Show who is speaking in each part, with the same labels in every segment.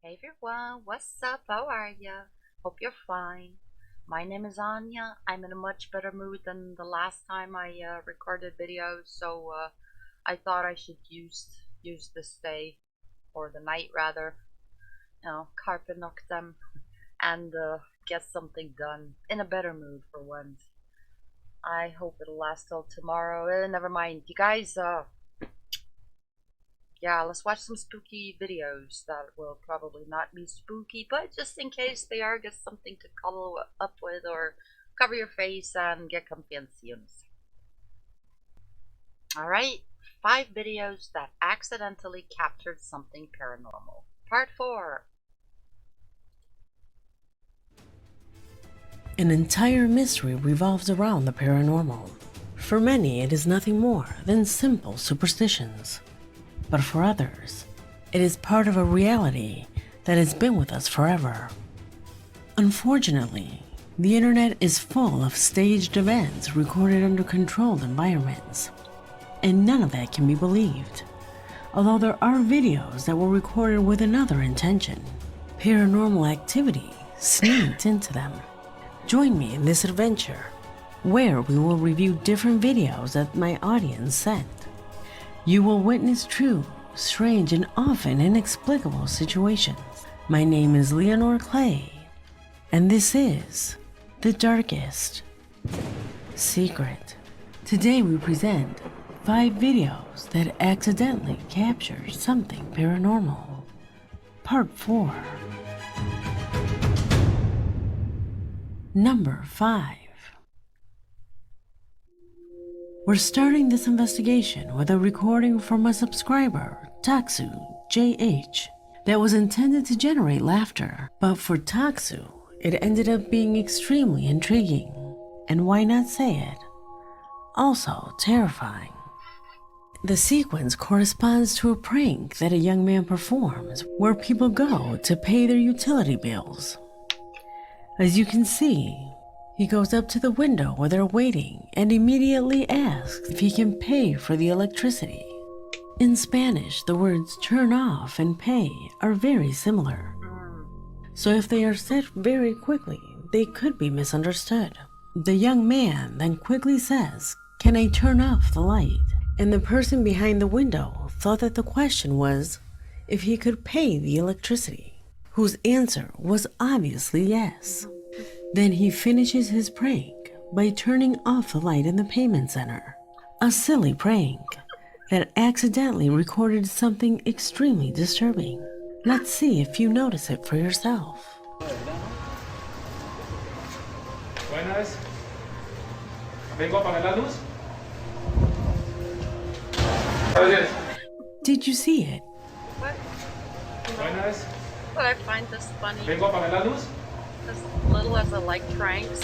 Speaker 1: Hey everyone, what's up? How are ya? Hope you're fine. My name is Anya. I'm in a much better mood than the last time I recorded videos, so I thought I should use this day, or the night rather, carpe noctem, and get something done in a better mood for once. I hope it'll last till tomorrow. Never mind, you guys. Yeah, let's watch some spooky videos that will probably not be spooky, but just in case they are, get something to cuddle up with or cover your face and get comfy and see us. Alright, 5 videos that accidentally captured something paranormal. Part 4.
Speaker 2: An entire mystery revolves around the paranormal. For many, it is nothing more than simple superstitions. But for others, it is part of a reality that has been with us forever. Unfortunately, the internet is full of staged events recorded under controlled environments, and none of that can be believed. Although there are videos that were recorded with another intention, paranormal activity sneaked into them. Join me in this adventure, where we will review different videos that my audience sent. You will witness true, strange, and often inexplicable situations. My name is Leonore Clay, and this is The Darkest Secret. Today we present 5 videos that accidentally capture something paranormal. Part 4. Number 5. We're starting this investigation with a recording from a subscriber, Taksu JH, that was intended to generate laughter. But for Taksu, it ended up being extremely intriguing, and why not say it, also terrifying. The sequence corresponds to a prank that a young man performs where people go to pay their utility bills. As you can see, he goes up to the window where they're waiting and immediately asks if he can pay for the electricity. In Spanish, the words turn off and pay are very similar. So if they are said very quickly, they could be misunderstood. The young man then quickly says, "Can I turn off the light?" And the person behind the window thought that the question was if he could pay the electricity, whose answer was obviously yes. Then he finishes his prank by turning off the light in the payment center. A silly prank that accidentally recorded something extremely disturbing. Let's see if you notice it for yourself.
Speaker 3: Buenas. Vengo a apagar la luz.
Speaker 2: Did you see it?
Speaker 1: What?
Speaker 3: Buenas.
Speaker 1: But I find this funny.
Speaker 3: Vengo a apagar la luz.
Speaker 1: As little as I like pranks.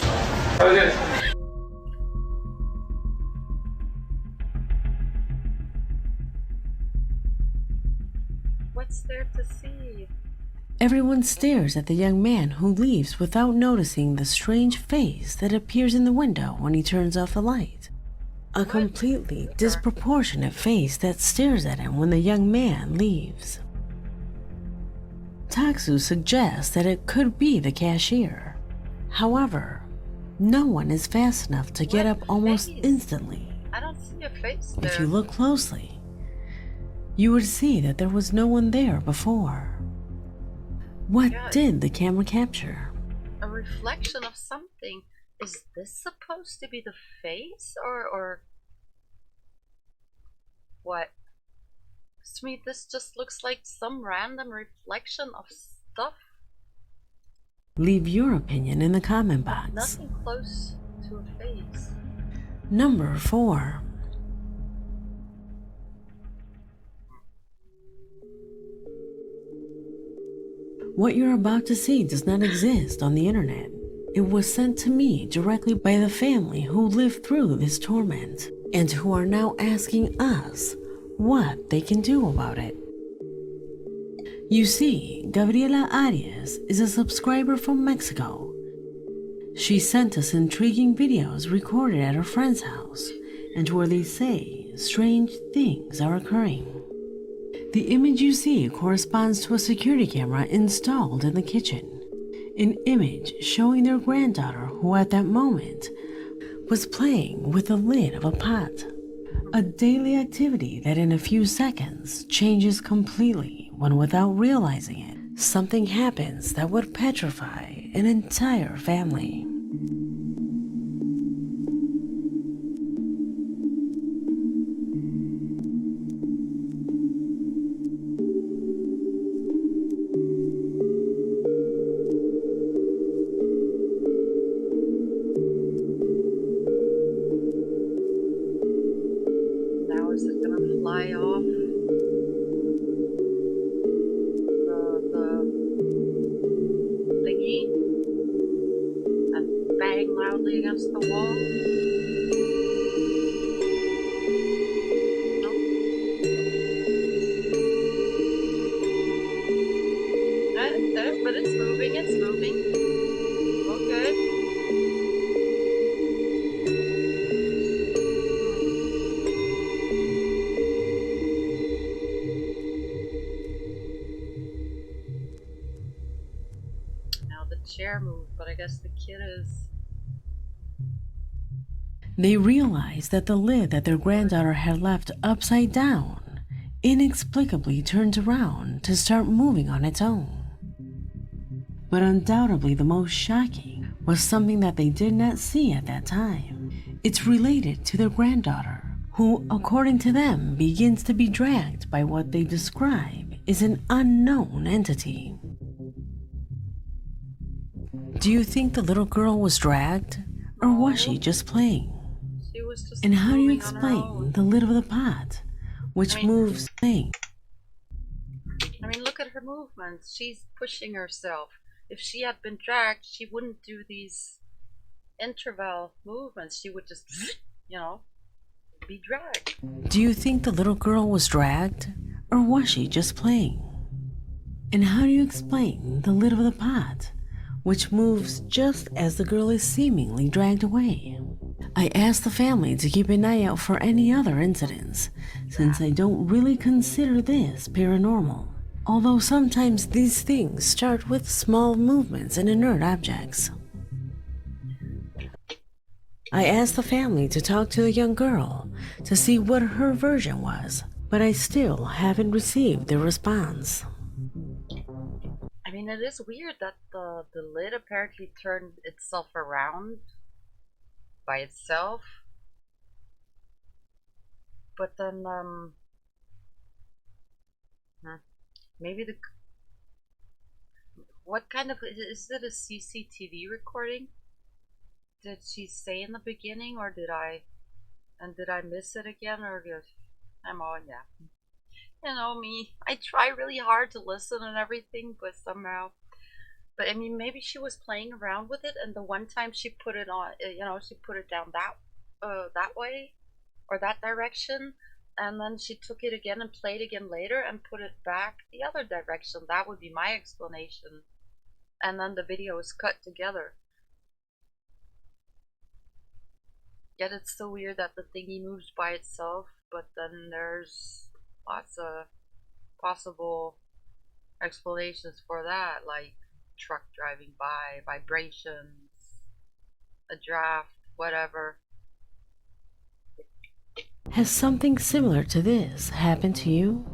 Speaker 1: What's there to see?
Speaker 2: Everyone stares at the young man who leaves without noticing the strange face that appears in the window when he turns off the light. A completely disproportionate face that stares at him when the young man leaves. Taksu suggests that it could be the cashier. However, no one is fast enough to get up almost instantly.
Speaker 1: I don't see a face there.
Speaker 2: If you look closely, you would see that there was no one there before. What did the camera capture?
Speaker 1: A reflection of something. Is this supposed to be the face or what? To me, this just looks like some random reflection of stuff.
Speaker 2: Leave your opinion in the comment box.
Speaker 1: Nothing close to a face.
Speaker 2: Number 4. What you're about to see does not exist on the internet. It was sent to me directly by the family who lived through this torment and who are now asking us what they can do about it. You see, Gabriela Arias is a subscriber from Mexico. She sent us intriguing videos recorded at her friend's house and where they say strange things are occurring. The image you see corresponds to a security camera installed in the kitchen. An image showing their granddaughter, who at that moment was playing with the lid of a pot. A daily activity that in a few seconds changes completely when, without realizing it, something happens that would petrify an entire family.
Speaker 1: Now is it gonna fly off the thingy and bang loudly against the wall? Nope. But it's moving, it's moving. Oh, good. Now the chair moved, but I guess the kid is...
Speaker 2: They realized that the lid that their granddaughter had left upside down inexplicably turned around to start moving on its own. But undoubtedly the most shocking was something that they did not see at that time. It's related to their granddaughter, who, according to them, begins to be dragged by what they describe as an unknown entity. Do you think the little girl was dragged, or was she just playing?
Speaker 1: She was just
Speaker 2: And how do you
Speaker 1: moving on her
Speaker 2: explain
Speaker 1: own.
Speaker 2: the lid of the pot, which moves things?
Speaker 1: I mean, look at her movements. She's pushing herself. If she had been dragged, she wouldn't do these interval movements. She would just, you know, be dragged.
Speaker 2: Do you think the little girl was dragged, or was she just playing? And how do you explain the lid of the pot, which moves just as the girl is seemingly dragged away? I asked the family to keep an eye out for any other incidents, since I don't really consider this paranormal. Although sometimes these things start with small movements in inert objects. I asked the family to talk to the young girl to see what her version was, but I still haven't received a response.
Speaker 1: I mean, it is weird that the lid apparently turned itself around by itself. But then, maybe the... What kind of... Is it a CCTV recording? Did she say in the beginning, or did I... And did I miss it again, or did... I'm on, yeah. You know me, I try really hard to listen and everything, but somehow... But I mean, maybe she was playing around with it, and the one time she put it on, you know, she put it down that way, or that direction, and then she took it again and played again later and put it back the other direction. That would be my explanation. And then the video is cut together. Yet it's so weird that the thingy moves by itself, but then there's lots of possible explanations for that, like truck driving by, vibrations, a draft, whatever.
Speaker 2: Has something similar to this happened to you?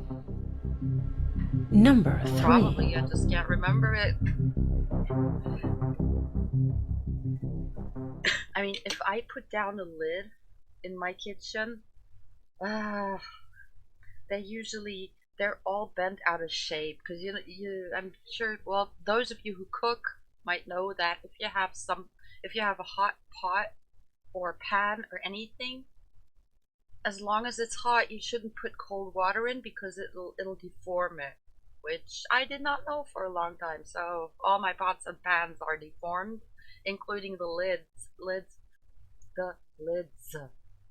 Speaker 2: Number 3.
Speaker 1: Probably, I just can't remember it. I mean, if I put down a lid in my kitchen, they're all bent out of shape, because I'm sure, well, those of you who cook might know that if you have a hot pot or pan or anything, as long as it's hot, you shouldn't put cold water in, because it'll deform it, which I did not know for a long time. So all my pots and pans are deformed, including the lids,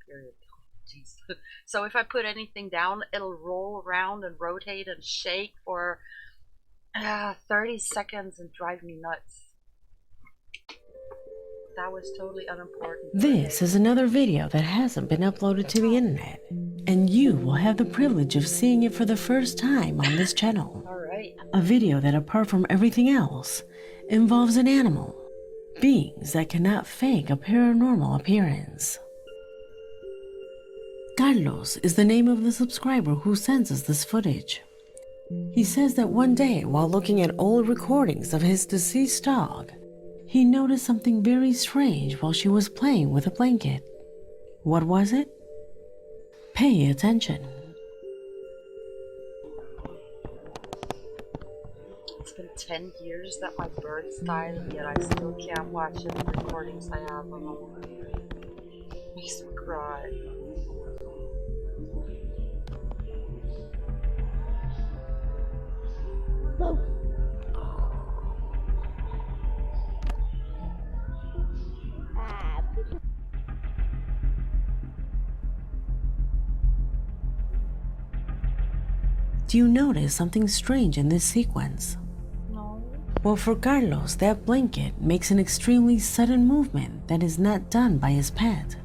Speaker 1: period. Jeez. So if I put anything down, it'll roll around and rotate and shake for 30 seconds and drive me nuts. that was totally unimportant.
Speaker 2: This is another video that hasn't been uploaded to the internet, and you will have the privilege of seeing it for the first time on this channel.
Speaker 1: Alright.
Speaker 2: A video that, apart from everything else, involves an animal, beings that cannot fake a paranormal appearance. Carlos is the name of the subscriber who sends us this footage. He says that one day, while looking at old recordings of his deceased dog, he noticed something very strange while she was playing with a blanket. What was it? Pay attention.
Speaker 1: It's been 10 years that my birds died, and yet I still can't watch any recordings I have of them. Makes me cry.
Speaker 2: Do you notice something strange in this sequence?
Speaker 1: No.
Speaker 2: Well, for Carlos, that blanket makes an extremely sudden movement that is not done by his pet.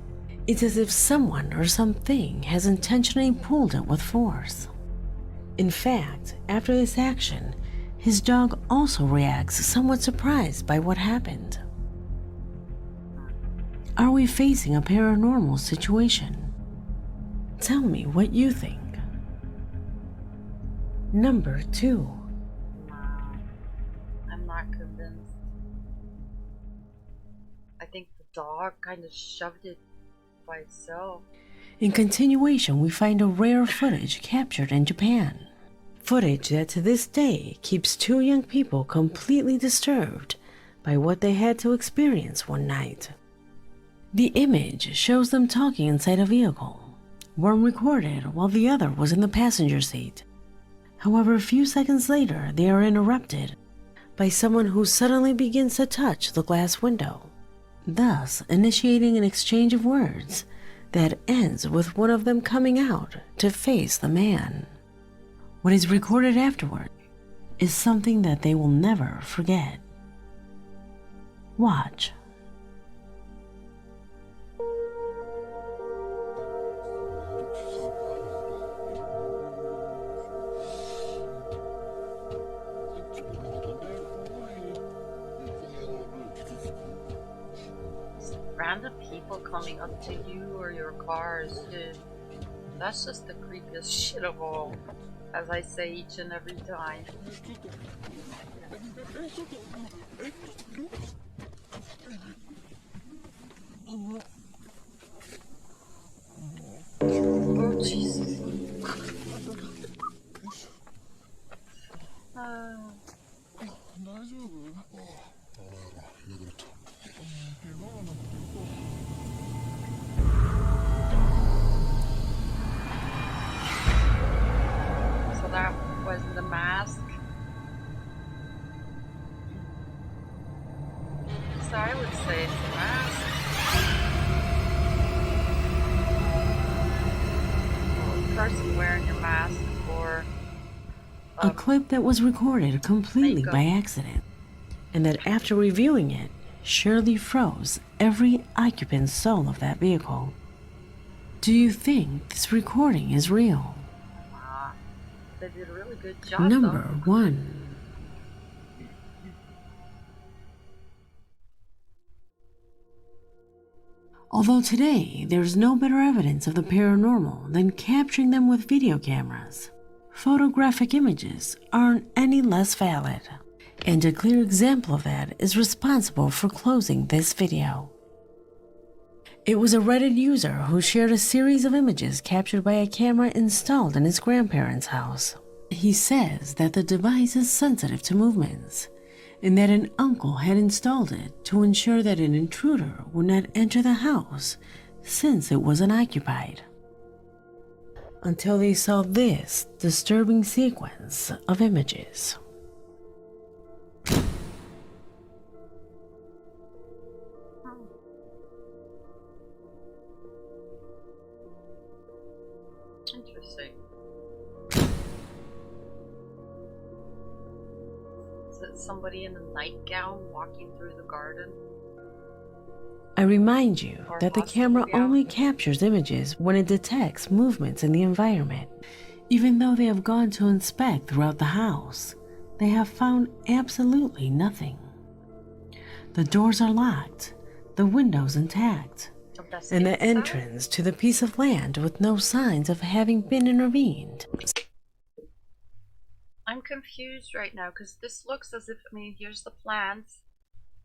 Speaker 2: It's as if someone or something has intentionally pulled it with force. In fact, after this action, his dog also reacts somewhat surprised by what happened. Are we facing a paranormal situation? Tell me what you think. Number 2.
Speaker 1: Nah, I'm not convinced. I think the dog kind of shoved it by itself.
Speaker 2: In continuation, we find a rare footage captured in Japan. Footage that to this day keeps two young people completely disturbed by what they had to experience one night. The image shows them talking inside a vehicle, one recorded while the other was in the passenger seat. However, a few seconds later, they are interrupted by someone who suddenly begins to touch the glass window, thus initiating an exchange of words that ends with one of them coming out to face the man. What is recorded afterward is something that they will never forget. Watch.
Speaker 1: Random people coming up to you or your cars, dude. That's just the creepiest shit of all, as I say each and every time. Oh, Jesus. So that was the mask. So I would say it's a mask. Well, a person wearing a mask or
Speaker 2: A clip that was recorded completely by accident, and that after reviewing it, surely froze every occupant's soul of that vehicle. Do you think this recording is real?
Speaker 1: They did a really good job.
Speaker 2: Number 1. Although today there's no better evidence of the paranormal than capturing them with video cameras, photographic images aren't any less valid. And a clear example of that is responsible for closing this video. It was a Reddit user who shared a series of images captured by a camera installed in his grandparents' house. He says that the device is sensitive to movements, and that an uncle had installed it to ensure that an intruder would not enter the house since it was unoccupied. Until they saw this disturbing sequence of images.
Speaker 1: Interesting. Is it somebody in a nightgown walking through the garden?
Speaker 2: I remind you
Speaker 1: or
Speaker 2: that the camera
Speaker 1: possibly
Speaker 2: only
Speaker 1: out.
Speaker 2: captures images when it detects movements in the environment. Even though they have gone to inspect throughout the house, they have found absolutely nothing. The doors are locked, the windows intact,
Speaker 1: Of the
Speaker 2: and the
Speaker 1: inside?
Speaker 2: entrance to the piece of land with no signs of having been intervened.
Speaker 1: I'm confused right now because this looks as if, I mean, here's the plants,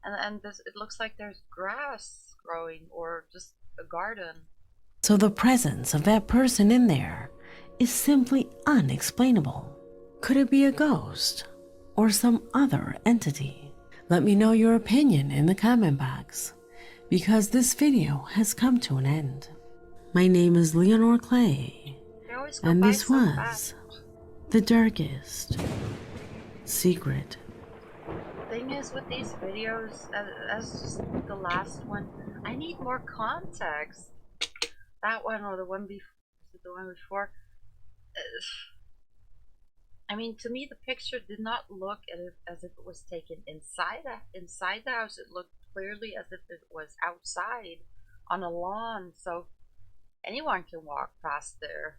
Speaker 1: and this, it looks like there's grass growing or just a garden.
Speaker 2: So the presence of that person in there is simply unexplainable. Could it be a ghost or some other entity? Let me know your opinion in the comment box, because this video has come to an end. My name is Leonore Clay,
Speaker 1: They always go
Speaker 2: and
Speaker 1: by
Speaker 2: this
Speaker 1: so fast.
Speaker 2: was the darkest secret.
Speaker 1: Thing is with these videos, as just the last one, I need more context. That one or the one before. I mean, to me, the picture did not look as if it was taken inside the house. It looked clearly as if it was outside on a lawn, so anyone can walk past there.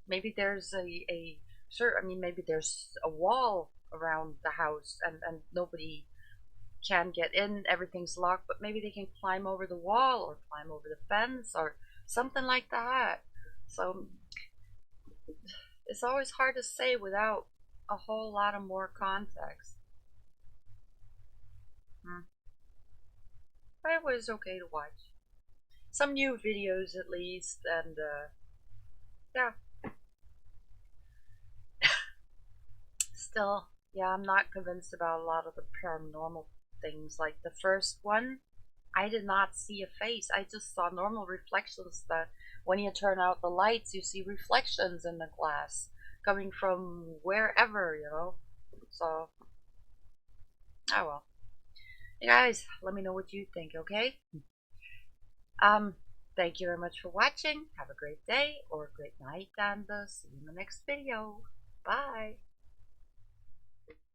Speaker 1: Maybe there's a sure. I mean, maybe there's a wall around the house, and nobody can get in. Everything's locked, but maybe they can climb over the wall or climb over the fence or something like that. So it's always hard to say without a whole lot of more context. But it was okay to watch. Some new videos at least, and yeah. Still, yeah, I'm not convinced about a lot of the paranormal things. Like the first one, I did not see a face. I just saw normal reflections that when you turn out the lights, you see reflections in the glass coming from wherever, you know. So, oh well. Hey guys, let me know what you think, okay? Thank you very much for watching. Have a great day or a great night, and see you in the next video. Bye.